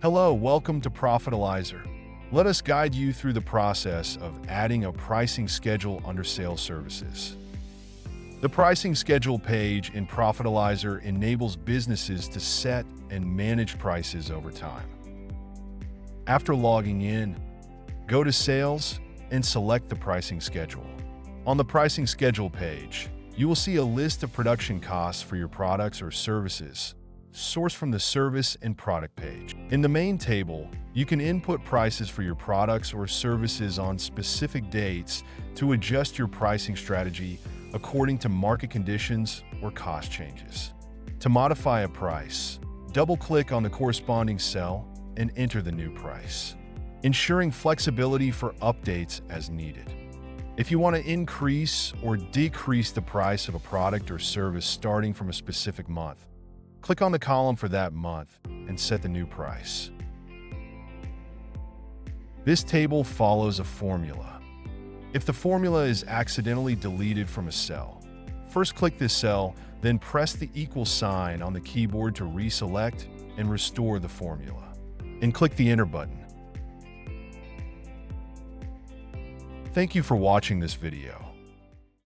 Hello, welcome to Profitolizer. Let us guide you through the process of adding a pricing schedule under sales services. The pricing schedule page in Profitolizer enables businesses to set and manage prices over time. After logging in, go to Sales and select the pricing schedule. On the pricing schedule page, you will see a list of production costs for your products or services, sourced from the Service and Product page. In the main table, you can input prices for your products or services on specific dates to adjust your pricing strategy according to market conditions or cost changes. To modify a price, double-click on the corresponding cell and enter the new price, ensuring flexibility for updates as needed. If you want to increase or decrease the price of a product or service starting from a specific month, click on the column for that month and set the new price. This table follows a formula. If the formula is accidentally deleted from a cell, first click this cell, then press the equal sign on the keyboard to reselect and restore the formula, and click the Enter button. Thank you for watching this video.